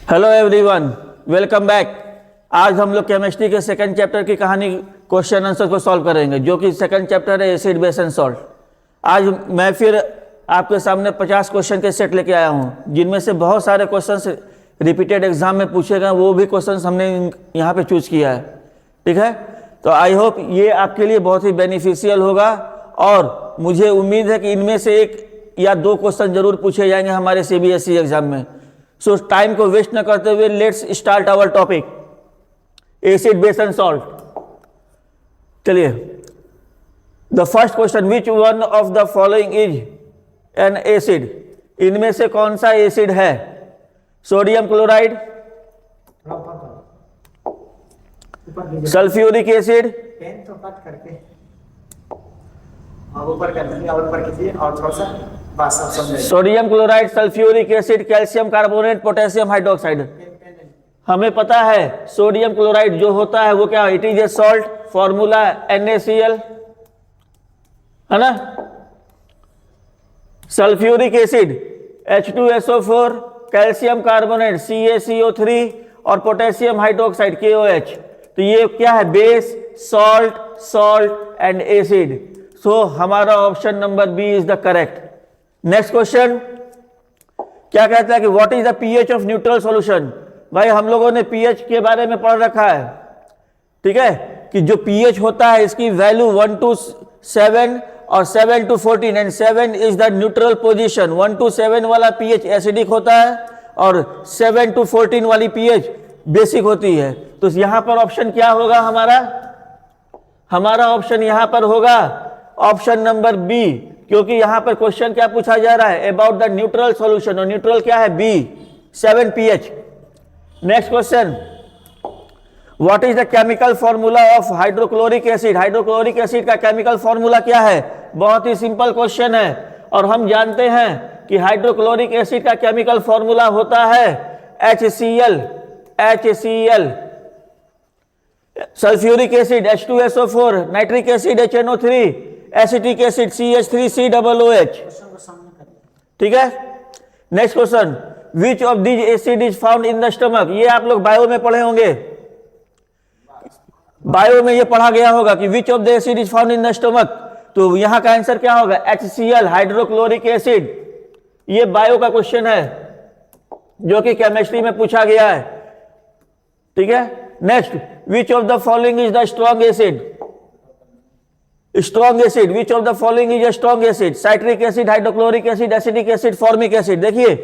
Hello everyone, welcome back. आज हम लोग केमिस्ट्री के सेकंड चैप्टर की कहानी क्वेश्चन आंसर को सॉल्व करेंगे, जो कि सेकंड चैप्टर है एसिड बेस एंड सॉल्ट। आज मैं फिर आपके सामने 50 क्वेश्चन के सेट लेके आया हूँ, जिनमें से बहुत सारे क्वेश्चंस रिपीटेड एग्जाम में पूछे गए, वो भी क्वेश्चंस हमने यहाँ पे चूज किया है। ठीक है, तो आई होप ये आपके लिए बहुत ही बेनिफिशियल होगा और मुझे उम्मीद है कि इनमें से एक या दो क्वेश्चन जरूर पूछे जाएंगे हमारे सीबीएसई एग्जाम में। सो टाइम को वेस्ट न करते हुए let's start our topic acid base and salt. चलिए, the first question, which one of the following is an acid? इनमें से कौन सा एसिड है? Sodium chloride, sulphuric acid, pen तो कट करके और ऊपर कर देंगे और ऊपर कीजिए और थोड़ा सा बस आप समझ sodium chloride, sulphuric acid, calcium carbonate, potassium hydroxide. हमें पता है सोडियम क्लोराइड जो होता है वो क्या, it is a salt, formula NaCl, है ना। Sulphuric acid H2SO4, calcium carbonate CaCO3 और पोटेशियम हाइड्रोक्साइड KOH। तो ये क्या है? Base, salt, salt and acid. So हमारा option number B is the correct. Next question क्या कहता है कि what is the pH of neutral solution? भाई हम लोगों ने पीएच के बारे में पढ़ रखा है, ठीक है, कि जो पीएच होता है इसकी वैल्यू 1 to 7 और 7 to 14 and 7 is the neutral position. 1 to 7 वाला पीएच एसिडिक होता है और 7 to 14 वाली पीएच बेसिक होती है। तो यहां पर ऑप्शन क्या होगा हमारा ऑप्शन यहां पर होगा ऑप्शन नंबर बी, क्योंकि यहां पर क्वेश्चन क्या पूछा जा रहा है? अबाउट द न्यूट्रल सॉल्यूशन, और न्यूट्रल क्या है? B, 7 pH। Next question, what is the chemical formula of hydrochloric acid? Hydrochloric acid का केमिकल फॉर्मूला क्या है? बहुत ही सिंपल क्वेश्चन है और हम जानते हैं कि हाइड्रोक्लोरिक एसिड का केमिकल फॉर्मूला होता है HCl। Sulphuric acid H2SO4, nitric acid HNO3, acetic acid CH3COOH। ठीक है। Next question, which of this acid is found in the stomach? ये आप लोग बायो में पढ़े होंगे, बायो में ये पढ़ा गया होगा कि which of the acid is found in the stomach. तो यहां का आंसर क्या होगा? HCl, hydrochloric acid. ये बायो का क्वेश्चन है जो कि केमिस्ट्री में पूछा गया है। ठीक है। Next, which of the following is the strong acid? Strong acid, which of the following is a strong acid? Citric acid, hydrochloric acid, acidic acid, formic acid. देखिए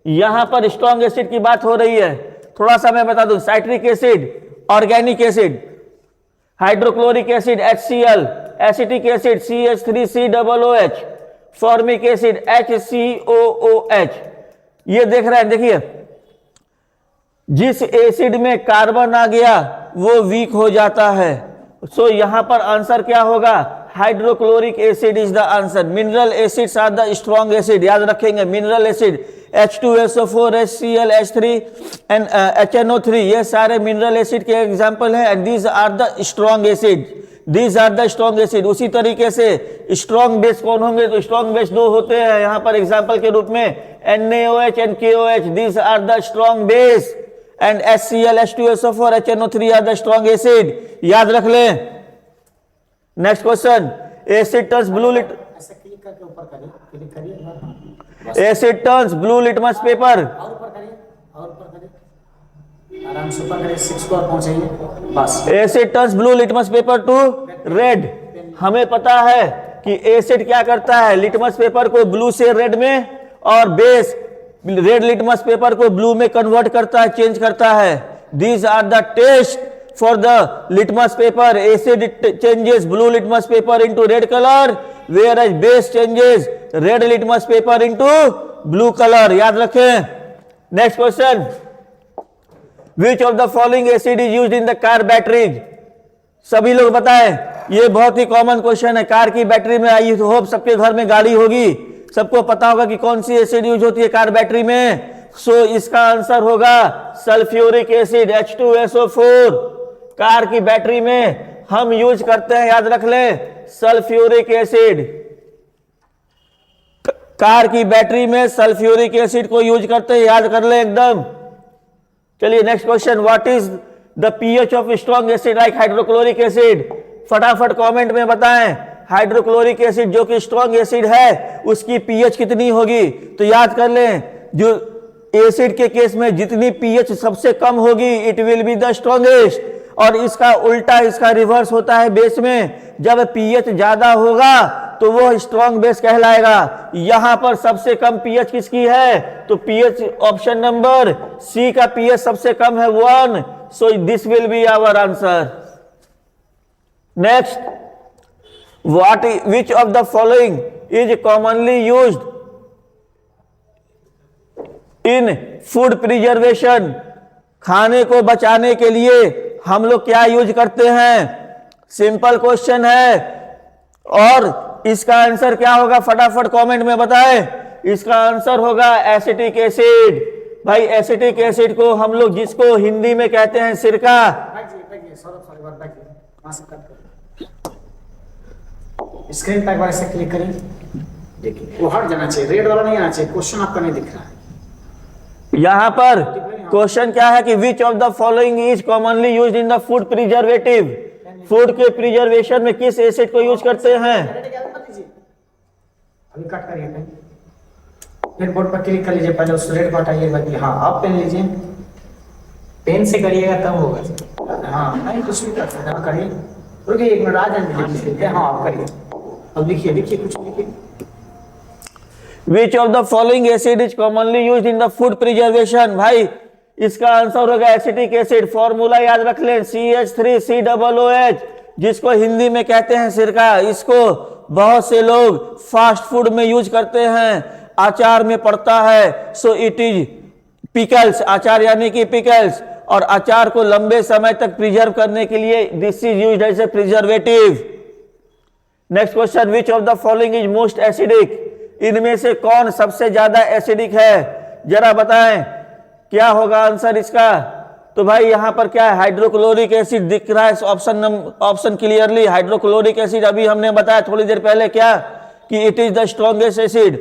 यहां पर स्ट्रॉन्ग एसिड की बात हो रही है। थोड़ा सा मैं बता दूं, citric acid organic acid, hydrochloric acid HCl, acetic acid CH3COOH, formic acid HCOOH। ये देख रहे हैं, देखिए जिस एसिड में कार्बन आ गया वो वीक हो जाता है। सो यहां पर आंसर क्या होगा? Hydrochloric acid is the answer. Mineral acids are the strong acid, याद रखेंगे। Mineral acid H2SO4, HCl, H3 and HNO3, ये सारे मिनरल एसिड के एग्जांपल हैं and these are the strong acid. These are the strong acid. उसी तरीके से strong base कौन होंगे? तो स्ट्रॉन्ग बेस दो होते हैं यहाँ पर एग्जांपल के रूप में, NaOH and KOH। These are the strong base and HCl, H2SO4, HNO3 are the strong acid. याद रख लें। Next question, acid turns blue lit ऐसे क्लिक करके ऊपर करिए, क्लिक करिए, acid turns blue litmus paper. और ऊपर करिए, और ऊपर करिए, आराम से ऊपर करिए, 6 पर पहुंचाइए बस। Acid turns blue litmus paper to red. हमें पता है कि एसिड क्या करता है? लिटमस पेपर को ब्लू से रेड में, और बेस रेड लिटमस पेपर को ब्लू में कन्वर्ट करता है, चेंज करता है। These are the test for the litmus paper. Acid changes blue litmus paper into red colour, where as base changes red litmus paper into blue colour. याद रखें। Next question, which of the following acid is used in the car batteries? सभी लोग बताएं, ये बहुत ही common question है। Car की battery में, आई होप सबके घर में गाड़ी होगी, सबको पता होगा कि कौन सी एसिड यूज होती है कार बैटरी में। सो इसका आंसर होगा सल्फ्यूरिक एसिड H2SO4। कार की बैटरी में हम यूज करते हैं, याद रख लें, सल्फ्यूरिक एसिड। कार की बैटरी में सल्फ्यूरिक एसिड को यूज करते हैं, याद कर ले एकदम। चलिए next question, what is the pH of strong acid like hydrochloric acid? फटाफट कमेंट में बताएं, हाइड्रोक्लोरिक एसिड जो कि स्ट्रॉन्ग एसिड है उसकी पीएच कितनी होगी? तो याद कर लें, जो एसिड के केस में जितनी पीएच सबसे कम होगी it will be the strongest, और इसका उल्टा, इसका रिवर्स होता है बेस में। जब पीएच ज्यादा होगा तो वो स्ट्रॉन्ग बेस कहलाएगा। यहां पर सबसे कम पीएच किसकी है? तो पीएच ऑप्शन नंबर सी का पीएच सबसे कम है 1, so this will be our answer. Next, which of the following is commonly used in food preservation? खाने को बचाने के लिए हम लोग क्या यूज करते हैं? सिंपल क्वेश्चन है, और इसका आंसर क्या होगा फटाफट कमेंट में बताएं। इसका आंसर होगा एसिटिक एसिड। भाई एसिटिक एसिड को हम लोग जिसको हिंदी में कहते हैं सिरका। स्क्रीन पर एक बार ऐसे क्लिक करें, देखिए वो हट जाना चाहिए, रेड वाला नहीं आना चाहिए, क्वेश्चन आपका नहीं दिख रहा है। यहां पर क्वेश्चन क्या है कि which of the following is commonly used in the food preservative? Food के प्रिजर्वेशन में किस एसिड को यूज करते हैं? अभी कट करिए, फिर बोर्ड पर क्लिक कर लीजिए, पहले उस रेड को हटाइए। हाँ आप पेन लीजिए, पेन से करिएगा तब होगा। हाँ नहीं कुछ भी कर सकते, करिए, रुकिए एक मिनट, आ जाए। हाँ आप करिए, अब लिखिए, लिखिए कुछ लिखिए। Which of the following acid is commonly used in the food preservation? भाई इसका आंसर होगा एसिटिक एसिड। फॉर्मूला याद रख लें, CH3COOH, जिसको हिंदी में कहते हैं सिरका। इसको बहुत से लोग फास्ट फूड में यूज करते हैं, अचार में पड़ता है। सो इट इज पिकल्स, अचार यानी कि पिकल्स, और अचार को लंबे समय तक प्रिजर्व करने के लिए this is used as a preservative. Next question, which of the following is most acidic? इनमें से कौन सबसे ज्यादा एसिडिक है? जरा बताएं क्या होगा आंसर इसका? तो भाई यहां पर क्या है, हाइड्रोक्लोरिक एसिड दिख रहा है ऑप्शन क्लियरली। हाइड्रोक्लोरिक एसिड अभी हमने बताया थोड़ी देर पहले क्या, कि it is the strongest acid.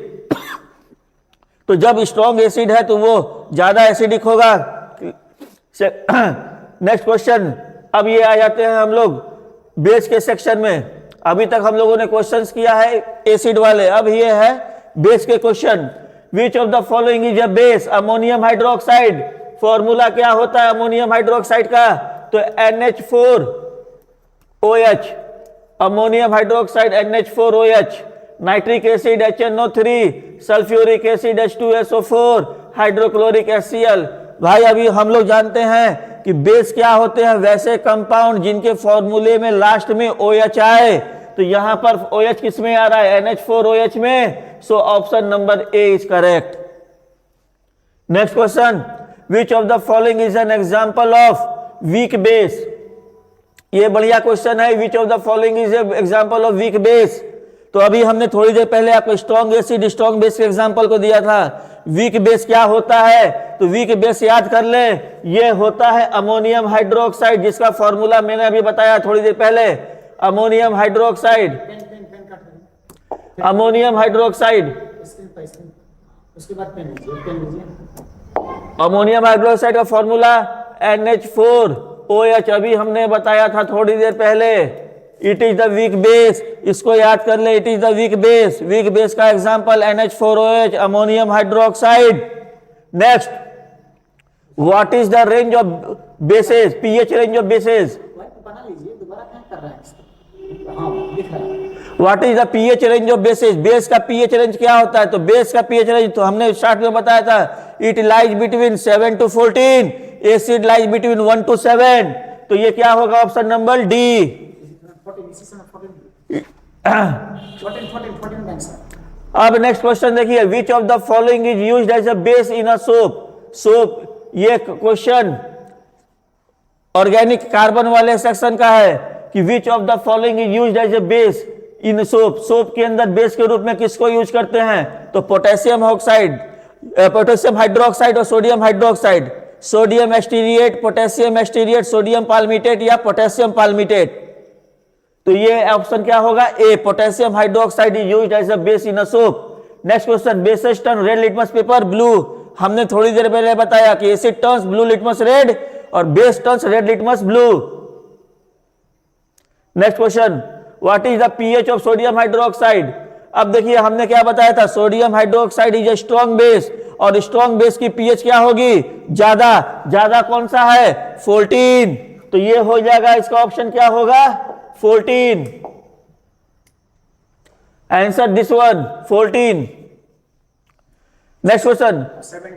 तो जब स्ट्रॉन्ग एसिड है तो वो ज्यादा एसिडिक होगा। नेक्स्ट क्वेश्चन, अब ये आ जाते हैं हम लोग बेस के सेक्शन में। अभी तक हम लोगों ने क्वेश्चंस किया है एसिड वाले, अब ये है बेस के question. Which of the following is a base? Ammonium hydroxide. Formula क्या होता है अमोनियम हाइड्रोक्साइड का? तो NH4OH, ammonium hydroxide NH4OH। Nitric acid HNO3, sulphuric acid H2SO4, hydrochloric HCl। भाई अभी हम लोग जानते हैं कि बेस क्या होते हैं, वैसे कंपाउंड जिनके फॉर्मूले में लास्ट में OH आए। तो यहां पर OH किस में आ रहा है? NH4OH में। सो option number A is correct. Next question, which of the following is an example of weak base? ये बढ़िया क्वेश्चन है, विच of the following is example of weak base. तो अभी हमने थोड़ी देर पहले आपको स्ट्रॉन्ग एसिड, स्ट्रॉन्ग बेस के एग्जांपल को दिया था। वीक बेस क्या होता है? तो वीक बेस याद कर ले, ये होता है अमोनियम हाइड्रोक्साइड, जिसका फॉर्मूला मैंने अभी बताया थोड़ी देर पहले। अमोनियम हाइड्रोक्साइड, अमोनियम हाइड्रोक्साइड, उसके बाद पेन लीजिए। अमोनियम हाइड्रोक्साइड का फॉर्मूला NH4OH, अभी हमने बताया था थोड़ी देर पहले। It is the weak base, इसको याद कर ले, it is the weak base. Weak base का example NH4OH, ammonium hydroxide. Next, what is the range of bases? PH range of bases. बना लीजिए, दोबारा क्या कर रहा है? हाँ लिख रहा है। What is the pH range of bases? Base का पीएच रेंज क्या होता है? तो बेस का पीएच रेंज तो हमने स्टार्ट में बताया था, it lies between 7 to 14, acid lies between 1 to 7। तो ये क्या होगा? Option number D. अब नेक्स्ट क्वेश्चन देखिए, which of the following is used as a base in a soap? Soap, ये क्वेश्चन ऑर्गेनिक कार्बन वाले सेक्शन का है कि which of the following is used as a base in soap. Soap के अंदर base के रूप में किसको यूज करते हैं? तो पोटेशियम ऑक्साइड, पोटेशियम हाइड्रोक्साइड और sodium hydroxide. Sodium stearate, potassium stearate, sodium palmitate या पोटेशियम पाल्मिटेट। तो ये ऑप्शन क्या होगा? A, potassium hydroxide is used as a base in a soap. Next question, bases turn red litmus paper blue. हमने थोड़ी देर पहले बताया कि acid turns blue litmus red और base turns red litmus blue. Next question, what is the pH of sodium hydroxide. अब देखिए हमने क्या बताया था, sodium hydroxide is a strong base, और स्ट्रॉन्ग बेस की पीएच क्या होगी, ज्यादा। ज्यादा कौन सा है, 14, तो ये हो जाएगा, इसका ऑप्शन क्या होगा, 14। Answer this one, 14। Next question, 17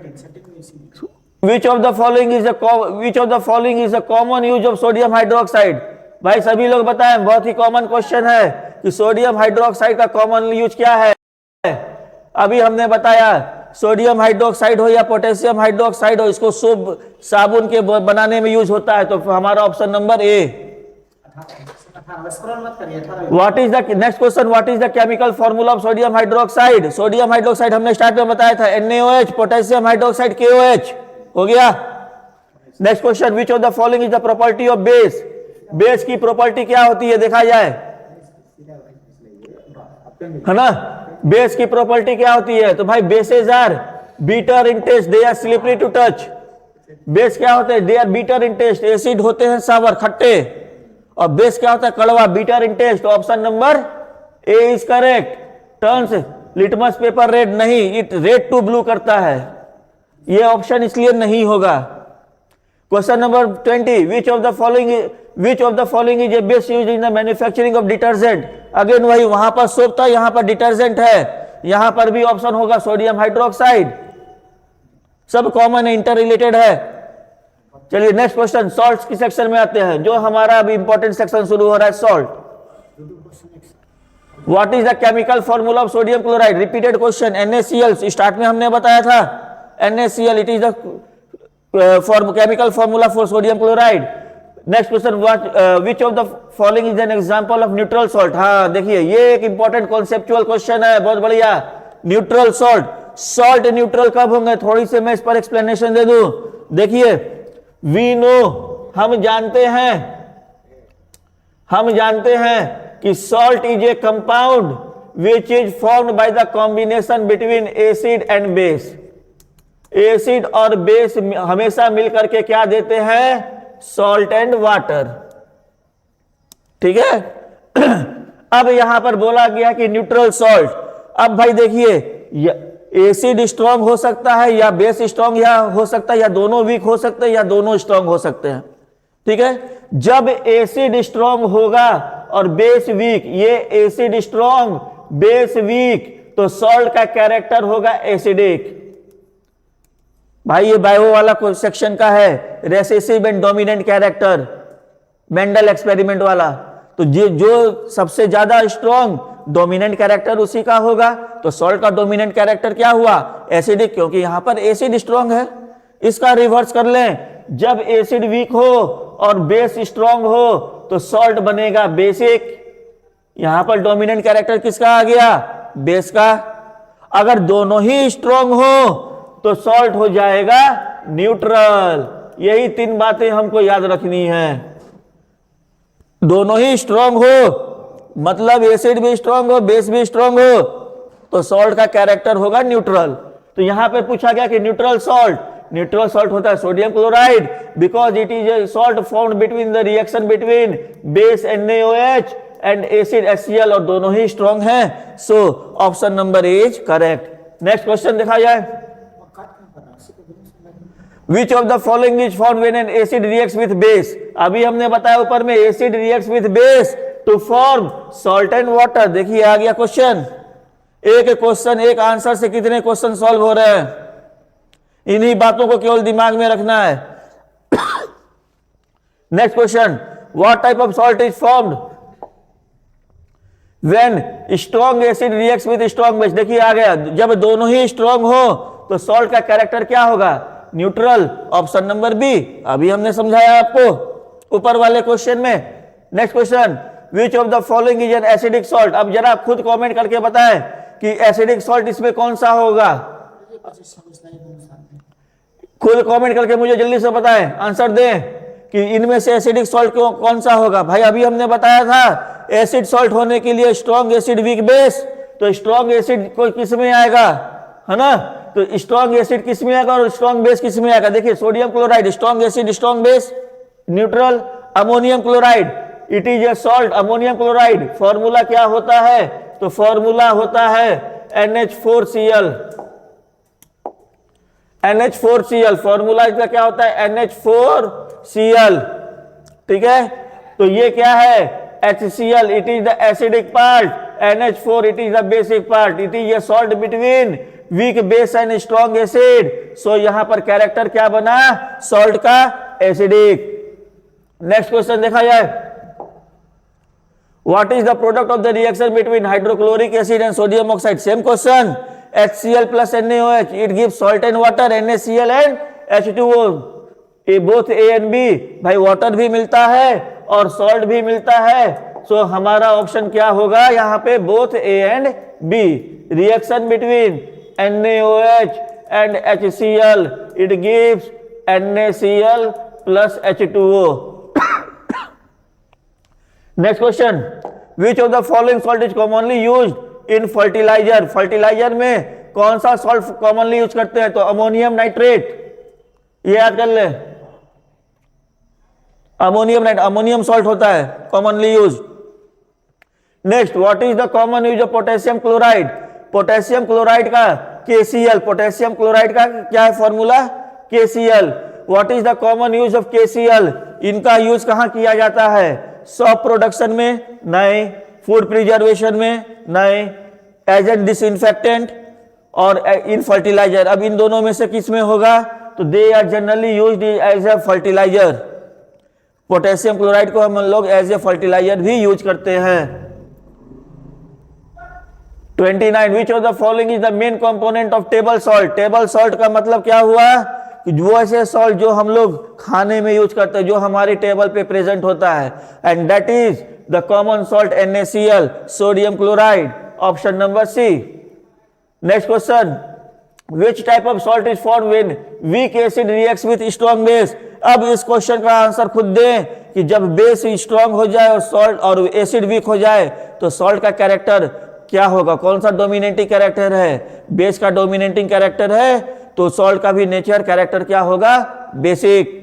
which of the following is a common use of sodium hydroxide। भाई सभी लोग बताएं, बहुत ही कॉमन क्वेश्चन है कि सोडियम हाइड्रोक्साइड का कॉमन यूज क्या है। अभी हमने बताया सोडियम हाइड्रोक्साइड हो या पोटेशियम हाइड्रोक्साइड हो, इसको सोप साबुन के बनाने में यूज होता है, तो हमारा ऑप्शन नंबर ए। मत करिए। What is the next question, what is the chemical formula of sodium hydroxide. Sodium hydroxide हमने स्टार्ट में बताया था NaOH, पोटेशियम हाइड्रोक्साइड KOH हो गया। Next question, which of the following is the property of base. Base की property क्या होती है, देखा जाए, है ना। बेस की प्रॉपर्टी क्या होती है, तो भाई bases are bitter in taste, they are slippery to touch. Base क्या होते हैं, they are bitter in taste, acid होते हैं सावर खट्टे, और बेस क्या होता है, कड़वा, bitter in taste. Option number A is correct. Turns litmus paper red नहीं, इट रेड टू ब्लू करता है, ये ऑप्शन इसलिए नहीं होगा। Question number 20, which of the following is a base used in the manufacturing of detergent. Again वही, वहां पर सोप था, यहां पर डिटर्जेंट है, यहां पर भी ऑप्शन होगा सोडियम हाइड्रोक्साइड। सब कॉमन है, इंटर रिलेटेड है। चलिए नेक्स्ट क्वेश्चन, सॉल्ट्स की सेक्शन में आते हैं, जो हमारा अभी इंपॉर्टेंट सेक्शन शुरू हो रहा है, salt. What is the chemical formula of sodium chloride. Repeated question, NaCl start में हमने बताया था, NaCl it is the chemical formula for sodium chloride. Next question, which of the following is an example of neutral salt. हाँ देखिए, ये एक important conceptual question है, बहुत बढ़िया। न्यूट्रल सॉल्ट, सॉल्ट न्यूट्रल कब होंगे, थोड़ी सी मैं इस पर एक्सप्लेनेशन दे दूं। देखिए, वी नो, हम जानते हैं कि salt is a compound which is formed by the combination between acid and base. Acid और बेस हमेशा मिलकर के क्या देते हैं, सॉल्ट एंड वाटर, ठीक है। अब यहां पर बोला गया कि न्यूट्रल सॉल्ट। अब भाई देखिए, एसिड स्ट्रांग हो सकता है या बेस स्ट्रांग या हो सकता है, या दोनों वीक हो सकते हैं या दोनों स्ट्रांग हो सकते हैं, ठीक है। जब एसिड स्ट्रांग होगा और बेस वीक, ये एसिड स्ट्रांग बेस वीक, तो सॉल्ट का कैरेक्टर होगा एसिडिक। भाई ये बायो वाला सेक्शन का है, recessive and dominant character, Mendel experiment वाला। तो जो सबसे ज्यादा स्ट्रांग डोमिनेंट कैरेक्टर उसी का होगा, तो सॉल्ट का डोमिनेंट कैरेक्टर क्या हुआ, एसिडिक, क्योंकि यहां पर एसिड स्ट्रांग है। इसका रिवर्स कर लें, जब एसिड वीक हो और बेस स्ट्रांग हो तो सॉल्ट बनेगा बेसिक। यहां पर डोमिनेंट कैरेक्टर किसका आ गया, बेस का। अगर दोनों ही स्ट्रांग हो तो सॉल्ट हो जाएगा न्यूट्रल। यही 3 बातें हमको याद रखनी है। दोनों ही स्ट्रांग हो मतलब एसिड भी स्ट्रांग हो, बेस भी स्ट्रांग हो, तो सॉल्ट का कैरेक्टर होगा न्यूट्रल। तो यहां पे पूछा गया कि न्यूट्रल सॉल्ट होता है sodium chloride, because it is a salt formed between the reaction between base NaOH and acid HCl, और दोनों ही स्ट्रांग हैं। सो option number A is correct. Next question देखा जाए, Which of the following is found when an acid reacts with base। अभी हमने बताया ऊपर में, acid reacts with base to form salt and water। देखिए आ गया क्वेश्चन, एक क्वेश्चन एक आंसर से कितने क्वेश्चन सॉल्व हो रहे हैं, इन्हीं बातों को केवल दिमाग में रखना है। Next question, what type of salt is formed when strong acid reacts with strong base। देखिए आ गया, जब दोनों ही स्ट्रांग हो तो सॉल्ट का कैरेक्टर क्या होगा, न्यूट्रल। ऑप्शन नंबर बी, अभी हमने समझाया आपको ऊपर वाले क्वेश्चन में। Next question, which of the following is an acidic salt. अब जरा खुद कमेंट करके बताएं कि एसिडिक सॉल्ट इसमें कौन सा होगा, खुद कमेंट करके मुझे जल्दी से बताएं, आंसर दें कि इनमें से एसिडिक सॉल्ट कौन सा होगा। भाई अभी हमने बताया था एसिड सॉल्ट होने के लिए स्ट्रॉन्ग एसिड वीक बेस, तो स्ट्रॉन्ग एसिड को किस में आएगा, है ना, तो स्ट्रॉन्ग एसिड किस में आएगा और स्ट्रॉन्ग बेस किस में आएगा? देखिए sodium chloride strong acid strong base neutral. Ammonium chloride it is a salt. Ammonium chloride formula क्या होता है? तो फॉर्मूला होता है NH4Cl। NH4Cl फॉर्मूला इसका क्या होता है? NH4Cl। ठीक है, तो ये क्या है? HCl it is the acidic part, NH4 it is the basic part, it is a salt between weak base and strong acid. So यहां पर कैरेक्टर क्या बना? सॉल्ट का एसिडिक। नेक्स्ट क्वेश्चन देखा जाए, what is the product of the reaction between hydrochloric acid and sodium oxide? Same question. HCl plus NaOH it gives salt and water, NaCl and H2O। ये both A and B, भाई water भी मिलता है और salt भी मिलता है। सो हमारा ऑप्शन क्या होगा यहाँ पे? Both A and B। Reaction between NaOH and HCl it gives NaCl plus H2O। Next question, which of the following salt is commonly used in fertiliser? Fertiliser में कौन सा सॉल्ट कॉमनली यूज करते हैं? तो अमोनियम नाइट्रेट, ये याद कर ले। अमोनियम सॉल्ट होता है commonly use. Next, what is the common use of potassium chloride? Potassium chloride का KCl, पोटेशियम क्लोराइड का क्या है formula? KCl। What is the common use of KCl? इनका यूज कहां किया जाता है? सॉप प्रोडक्शन में? नहीं। फूड प्रिजर्वेशन में? नहीं। एज एन डिसइंफेक्टेंट और इन फर्टिलाइजर। अब इन दोनों में से किस में होगा? तो they are generally used as a fertiliser. Potassium chloride को हम लोग एज ए फर्टिलाइजर भी यूज करते हैं। 29, which of the following is the main component of table salt? Table salt का मतलब क्या हुआ? कि वो ऐसे सॉल्ट जो हम लोग खाने में यूज करते हैं, जो हमारी टेबल पे प्रेजेंट होता है, and that is the common salt NaCl, sodium chloride. Option number C। Next question, which type of salt is form when weak acid reacts with strong base? अब इस क्वेश्चन का आंसर खुद दें कि जब बेस स्ट्रॉन्ग हो जाए और सॉल्ट और एसिड वीक हो जाए तो सॉल्ट का कैरेक्टर क्या होगा? कौन सा डोमिनेटिंग कैरेक्टर है? बेस का डोमिनेटिंग कैरेक्टर है, तो सॉल्ट का भी नेचर कैरेक्टर क्या होगा? बेसिक।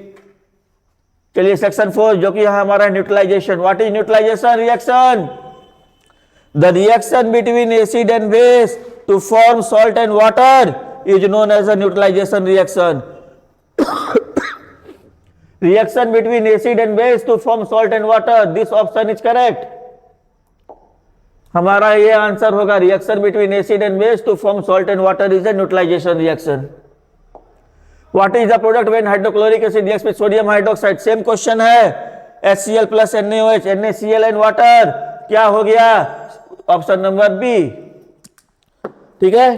चलिए सेक्शन 4 जो कि यहां हमारा neutralisation. What is neutralisation reaction? The reaction between acid and base to form salt and water is known as a neutralisation reaction. Reaction between acid and base to form salt and water, this option is correct. हमारा ये answer होगा, reaction between acid and base to form salt and water is a neutralisation reaction. What is the product when hydrochloric acid reacts with sodium hydroxide? Same question है। HCl plus NaOH, NaCl and water, क्या हो गया? Option number B। ठीक है।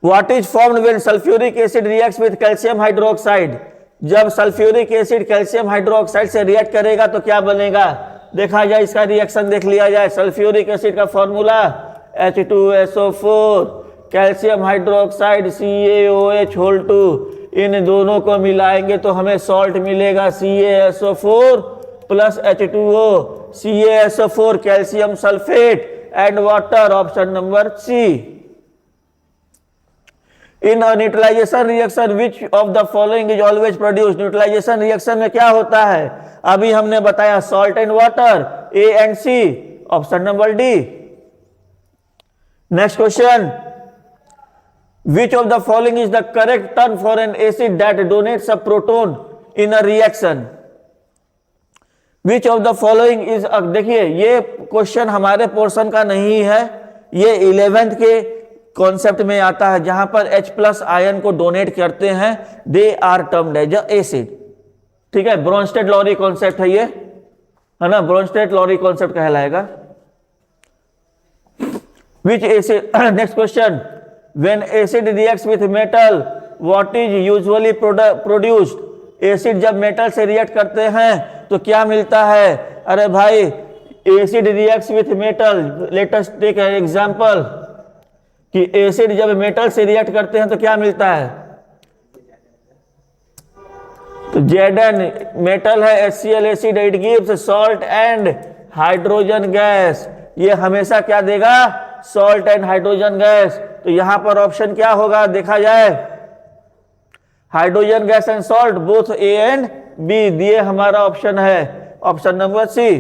What is formed when sulfuric acid reacts with calcium hydroxide? जब sulphuric acid calcium hydroxide से react करेगा तो क्या बनेगा? देखा जाए, इसका रिएक्शन देख लिया जाए। सल्फ्यूरिक एसिड का formula H2SO4, calcium hydroxide CaOH2, इन दोनों को मिलाएंगे तो हमें सॉल्ट मिलेगा CaSO4 plus H2O। CaSO4 calcium sulphate and water, option number C। In neutralisation reaction which of the following is always produced? Neutralisation reaction में क्या होता है? अभी हमने बताया salt and water, A and C, option number D। Next question, which of the following is the correct term for an acid that donates a proton in a reaction? Which of the following is देखिए ये question हमारे portion का नहीं है, ये 11th के concept में आता है जहां पर H+ आयन को डोनेट करते हैं, they are termed as acid. ठीक है, ब्रोंस्टेड लॉरी कॉन्सेप्ट है ये, है ना, ब्रोंस्टेड लॉरी कॉन्सेप्ट कहलाएगा। Which acid? Next question, when acid reacts with metal what is usually produced? Acid जब मेटल से रिएक्ट करते हैं तो क्या मिलता है? अरे भाई acid reacts with metal, let us take an example कि एसिड जब मेटल से रिएक्ट करते हैं तो क्या मिलता है? तो Zn मेटल है, HCl acid, it gives salt and hydrogen gas. ये हमेशा क्या देगा? Salt and hydrogen gas. तो यहां पर ऑप्शन क्या होगा देखा जाए, hydrogen gas and salt both A and B, दिए हमारा ऑप्शन है option number C.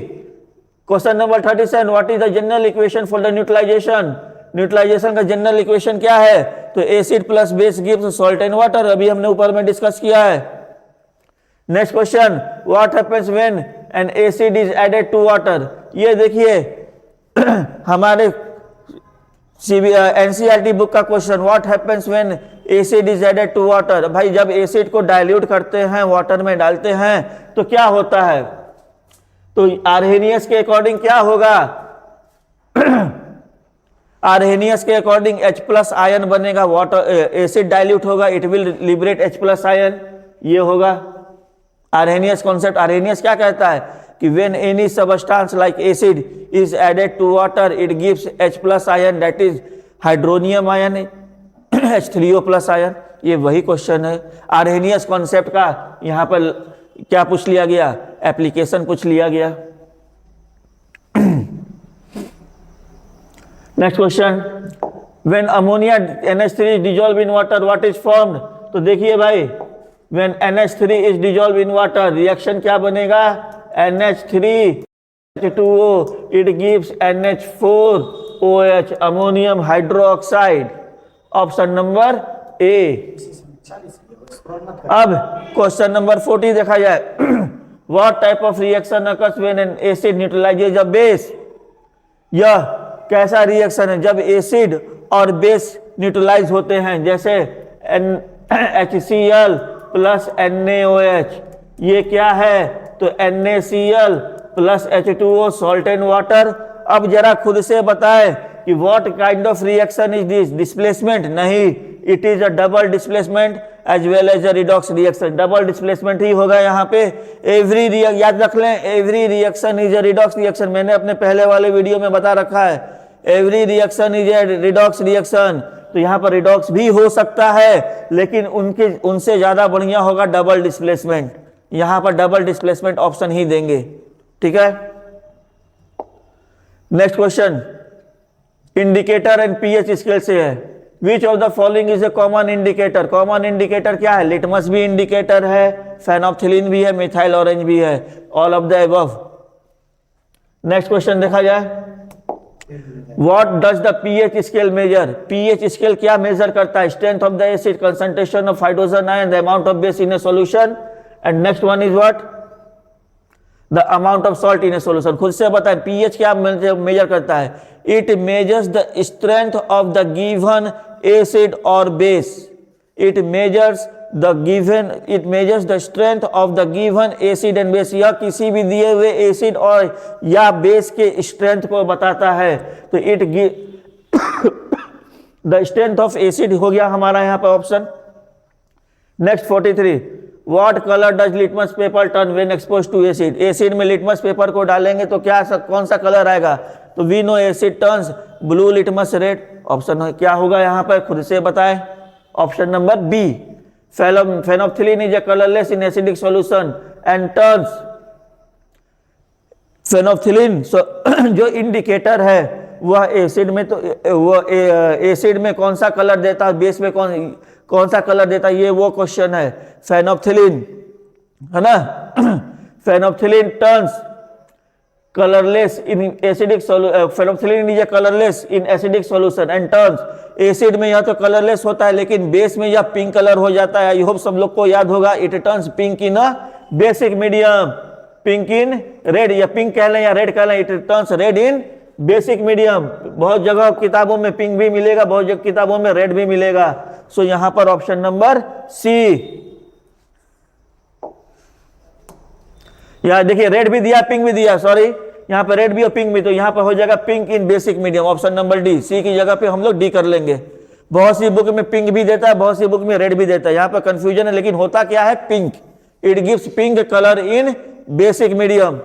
Question number 37, what is the general equation for the neutralization, neutralization का जनरल इक्वेशन क्या है, तो acid plus base gives salt and water, अभी हमने ऊपर में डिस्कस किया है। Next question, what happens when an acid is added to water, ये देखिए हमारे एनसीईआरटी बुक का question, what happens when acid is added to water, भाई जब एसिड को डाइल्यूट करते हैं वाटर में डालते हैं तो क्या होता है, तो आर्हेनियस के अकॉर्डिंग क्या होगा आर्हेनियस के अकॉर्डिंग H प्लस आयन बनेगा, वाटर एसिड डाइल्यूट होगा, it will liberate H plus ion, ये होगा आर्हेनियस कॉन्सेप्ट। आर्हेनियस क्या कहता है कि when any substance like acid is added to water it gives H plus ion, that is hydronium ion H3O plus ion, ये वही question है। Arrhenius concept का यहां पर क्या पूछ लिया गया, एप्लीकेशन पूछ लिया गया। Next question, when ammonia NH3 is dissolve in water what is formed, तो देखिए भाई when NH3 is dissolve in water reaction क्या बनेगा, NH3H2O, it gives NH4OH, ammonium hydroxide, option number ए। अब क्वेश्चन नंबर 40 देखा जाए, what type of reaction occurs when an acid न्यूट्रलाइजेज a base, यह कैसा रिएक्शन है जब एसिड और बेस न्यूट्रलाइज होते हैं, जैसे HCl प्लस NaOH, ये क्या है, तो NaCl plus H2O salt and water. अब जरा खुद से बताएं कि what kind of reaction is this, displacement नहीं, it is a double displacement as well as a redox reaction, double displacement ही होगा यहाँ पे। एवरी याद रख लें, every reaction is a redox reaction, मैंने अपने पहले वाले वीडियो में बता रखा है, every reaction is a redox reaction. तो यहाँ पर रिडॉक्स भी हो सकता है लेकिन उनसे ज्यादा बढ़िया होगा डबल डिस्प्लेसमेंट, यहाँ पर डबल डिस्प्लेसमेंट ऑप्शन ही देंगे, ठीक है। Next question, indicator and pH scale से है, विच of the following is A common indicator, common indicator क्या है, लिटमस भी इंडिकेटर है, फेनोप्थिलीन भी है, मिथाइल ऑरेंज भी है, all of the above. Next question देखा जाए, what does the pH scale major, pH scale क्या मेजर करता है, strength of the acid, concentration of hydrogen ion, the amount of base in A solution, and next one is what, the amount of salt in A solution. खुद से बताएं pH क्या major करता है, it measures the strength of the given acid और base, it measures the strength of the given acid and base, यह किसी भी दिए हुए एसिड और या बेस के स्ट्रेंथ को बताता है। तो it the strength of acid हो गया हमारा यहाँ पर option. Next 43, what colour does litmus paper turn when exposed to acid, acid में लिटमस पेपर को डालेंगे तो क्या कौन सा कलर आएगा, तो we know acid turns blue, litmus red, option क्या होगा यहाँ पर खुद से बताएं, option number B. Phenolphthalein is a colourless in acidic solution and turns, phenolphthalein जो इंडिकेटर है वह एसिड में, तो वह एसिड में कौन सा कलर देता है, बेस में कौन सा कलर देता है, ये वो क्वेश्चन है। फेनोप्थिलीन है ना, phenolphthalein turns colourless in acidic solution, phenolphthalein is a colourless in acidic solution and turns, acid में यह तो कलरलेस होता है लेकिन बेस में यह पिंक कलर हो जाता है। आई होप सब लोग को याद होगा, it turns pink in a basic medium, pink in red, या पिंक कह लें या रेड कह लें, it turns red in basic medium. बहुत जगह किताबों में पिंक भी मिलेगा, बहुत जगह किताबों में रेड भी मिलेगा। सो यहां पर ऑप्शन नंबर सी, यहां देखिए रेड भी दिया पिंक भी दिया, सॉरी यहाँ पर रेड भी और पिंक भी, तो यहाँ पर हो जाएगा pink in basic medium, option number D. C की जगह पे हम लोग डी कर लेंगे। बहुत सी बुक में पिंक भी देता है, बहुत सी बुक में रेड भी देता है, यहाँ पर कंफ्यूजन है, लेकिन होता क्या है pink, it gives pink colour in basic medium.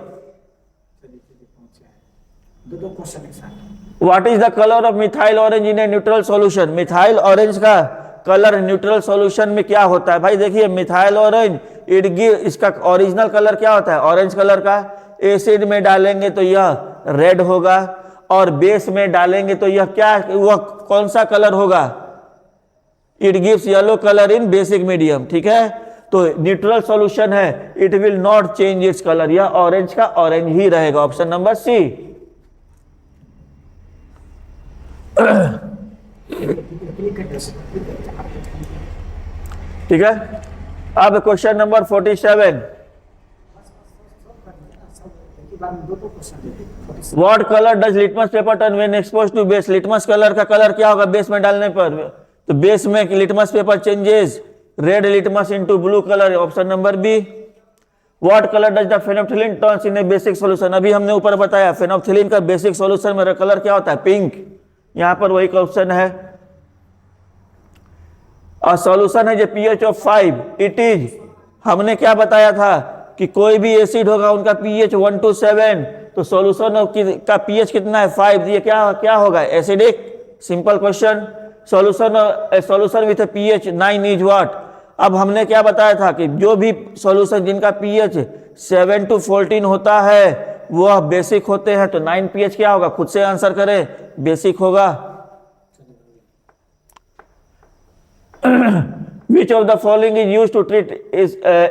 What is the colour of methyl orange in a neutral solution, methyl orange का कलर न्यूट्रल सॉल्यूशन में क्या होता है, भाई देखिए मिथाइल ऑरेंज इट गिव, इसका ओरिजिनल कलर क्या होता है ऑरेंज कलर का, एसिड में डालेंगे तो यह रेड होगा और बेस में डालेंगे तो यह क्या, वह कौन सा कलर होगा? It gives yellow colour in basic medium, ठीक है। तो न्यूट्रल सॉल्यूशन है, it will not change its colour, यह ऑरेंज का ऑरेंज ही रहेगा, ऑप्शन नंबर सी। ठीक है, अब question number 47, what colour does litmus paper turn when exposed to base? Litmus colour का कलर क्या होगा बेस में डालने पर? तो बेस में litmus paper changes red litmus into blue colour, option number B. What colour does the phenolphthalein turns in a basic solution? अभी हमने ऊपर बताया फेनोप्थिलीन का बेसिक सॉल्यूशन में कलर क्या होता है? पिंक। यहां पर वही क्वेश्चन है, और सॉल्यूशन है जो pH ऑफ 5, इट इज, हमने क्या बताया था कि कोई भी एसिड होगा उनका pH 1 to 7, तो सॉल्यूशन का pH कितना है? 5, ये क्या होगा? Acidic. Simple question. Solution with pH 9 is what? अब हमने क्या बताया था कि जो भी सॉल्यूशन जिनका pH 7 to 14 होता है वह बेसिक होते हैं, तो 9 pH क्या होगा? खुद से आंसर करें, बेसिक होगा। Which of the following is used to treat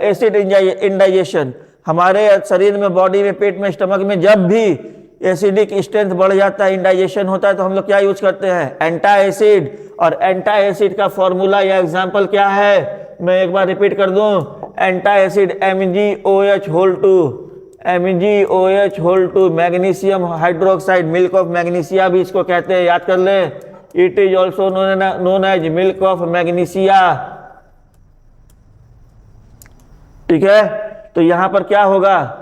acid indigestion? हमारे शरीर में, बॉडी में, पेट में, स्टमक में जब भी एसिडिक स्ट्रेंथ बढ़ जाता है, इंडाइजेशन होता है, तो हम लोग क्या यूज करते हैं? Antacid. और एंटा एसिड का फॉर्मूला या एग्जांपल क्या है? मैं एक बार रिपीट कर दूं, antacid MgOH2, MgOH2, magnesium hydroxide, milk of magnesia भी इसको कहते हैं, याद कर ले। It is also known as milk of magnesia, ठीक है। तो यहां पर क्या होगा?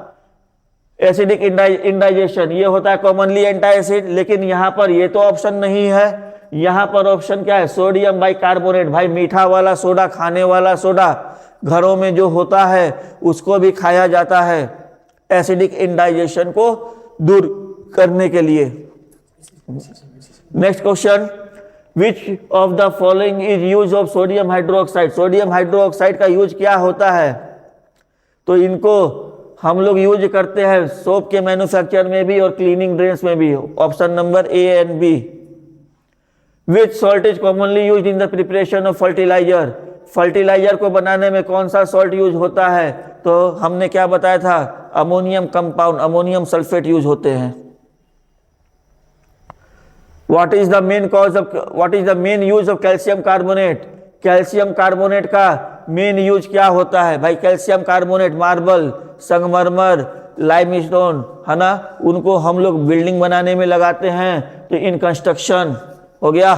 एसिडिक इंडाइजेशन, ये होता है कॉमनली एंटा एसिड, लेकिन यहां पर ये तो ऑप्शन नहीं है। यहां पर ऑप्शन क्या है? Sodium bicarbonate. भाई मीठा वाला सोडा, खाने वाला सोडा घरों में जो होता है उसको भी खाया जाता है एसिडिक इंडाइजेशन को दूर करने के लिए। Next question, which of the following is use of sodium hydroxide? Sodium hydroxide का यूज क्या होता है? तो इनको हम लोग यूज करते हैं सोप के मैन्युफैक्चर में भी और क्लीनिंग ड्रेन्स में भी, option number A and B. Which salt is commonly use in the preparation of fertilizer? Fertilizer को बनाने में कौन सा सॉल्ट यूज होता है? तो हमने क्या बताया था? Ammonium compound, ammonium sulphate use होते हैं। What is the main use of calcium carbonate? Calcium carbonate का मेन यूज क्या होता है? भाई कैल्शियम कार्बोनेट मार्बल, संगमरमर, लाइमस्टोन, है ना, उनको हम लोग बिल्डिंग बनाने में लगाते हैं, तो इन कंस्ट्रक्शन हो गया।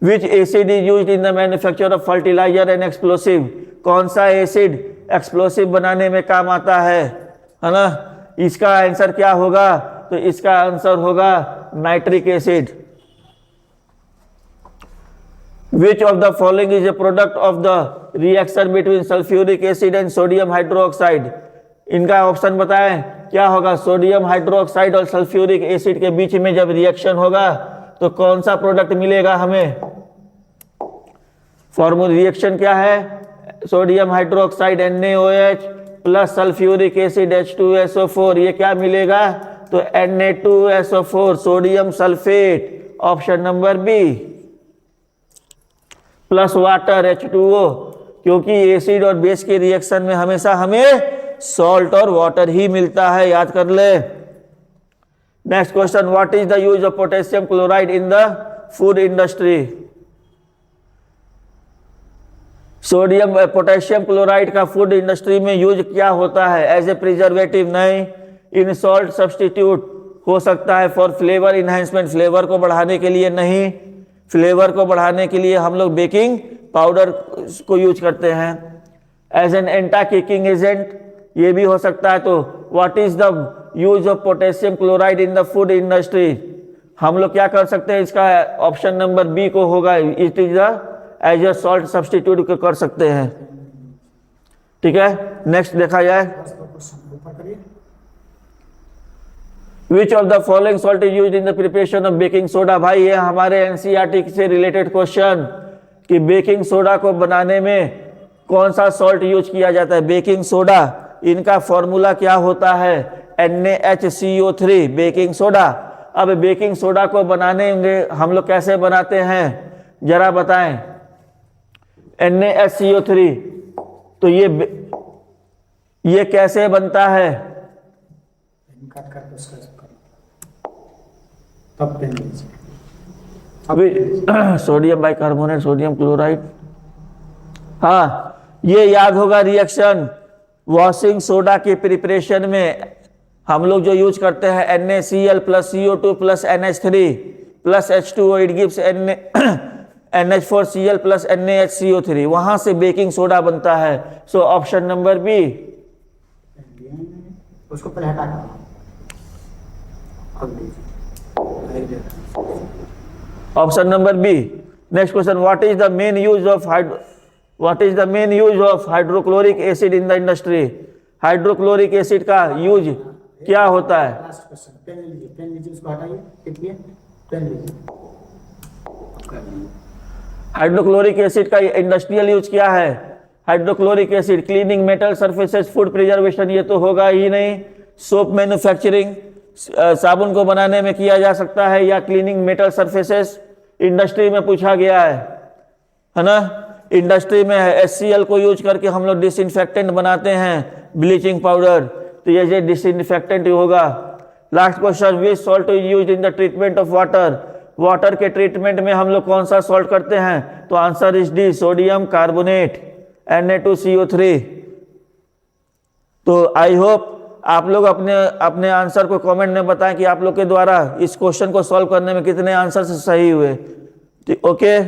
Which acid is used in the manufacture of fertilizer and explosive? कौन सा एसिड एक्सप्लोसिव बनाने में काम आता है ना? इसका आंसर क्या होगा? तो इसका आंसर होगा nitric acid. Which of the following is a product of the reaction between sulfuric acid and sodium hydroxide? इनका ऑप्शन बताएं, क्या होगा? सोडियम हाइड्रोक्साइड और सल्फ्यूरिक एसिड के बीच में जब रिएक्शन होगा तो कौन सा प्रोडक्ट मिलेगा हमें? फॉर्मूला रिएक्शन क्या है? Sodium hydroxide NaOH plus sulphuric acid H2SO4, ये क्या मिलेगा? तो Na2SO4, sodium sulphate, option number B. Plus water H2O, क्योंकि एसिड और बेस के रिएक्शन में हमेशा हमें सॉल्ट और वाटर ही मिलता है, याद कर ले। Next question, what is the use of potassium chloride in the food industry? Potassium chloride का फूड इंडस्ट्री में यूज क्या होता है? As a preservative? नहीं। इन सॉल्ट सब्सटीट्यूट हो सकता है। फॉर फ्लेवर इन्हांसमेंट, फ्लेवर को बढ़ाने के लिए? नहीं। फ्लेवर को बढ़ाने के लिए हम लोग बेकिंग पाउडर को यूज करते हैं। एज एन एंटा केकिंग एजेंट, ये भी हो सकता है। तो what is the use of potassium chloride in the food industry? हम लोग क्या कर सकते हैं? इसका ऑप्शन नंबर बी को होगा, it is as a salt substitute कर सकते हैं, ठीक है। नेक्स्ट देखा जाए, which of the following salt is used in the preparation of baking soda? भाई ये हमारे एनसीईआरटी से रिलेटेड क्वेश्चन कि बेकिंग सोडा को बनाने में कौन सा सॉल्ट यूज किया जाता है? बेकिंग सोडा, इनका फॉर्मूला क्या होता है? NaHCO3, baking soda. अब बेकिंग सोडा को बनाने हम लोग कैसे बनाते हैं जरा बताएं। NaHCO3, तो ये कैसे बनता है? काट कर उसका तब पेन लीजिए। अभी सोडियम बाइकार्बोनेट, सोडियम क्लोराइड, हाँ ये याद होगा रिएक्शन वॉशिंग सोडा के प्रिपरेशन में हम लोग जो यूज करते हैं NaCl plus CO2 plus NH3 plus H2O, it gives NH4Cl plus NaHCO3, वहां से बेकिंग सोडा बनता है। So option number B. उसको पहले हटा कर option number B. Next question, what is the main use of hydrochloric acid in the industry? Hydrochloric acid का use क्या होता है? लास्ट क्वेश्चन, पेन लीजिए उसको हटाइए, लिखिए, पेन लीजिए। हाइड्रोक्लोरिक एसिड का इंडस्ट्रियल यूज क्या है? Hydrochloric acid cleaning metal surfaces, food preservation, ये तो होगा ही नहीं। सोप मैन्युफैक्चरिंग, साबुन को बनाने में किया जा सकता है, या क्लीनिंग मेटल सरफेसेस इंडस्ट्री में पूछा गया है ना। इंडस्ट्री में HCl को यूज करके हम लोग डिसइंफेक्टेंट बनाते हैं, ब्लीचिंग पाउडर, तो ये डिसइंफेक्टेंट होगा। Last question, which salt is used in the treatment of water? Water के ट्रीटमेंट में हम लोग कौन सा सॉल्ट करते हैं? तो answer is D, sodium carbonate, Na2CO3। तो आई होप आप लोग अपने आंसर को कमेंट में बताएं कि आप लोग के द्वारा इस क्वेश्चन को सॉल्व करने में कितने आंसर सही हुए। ओके।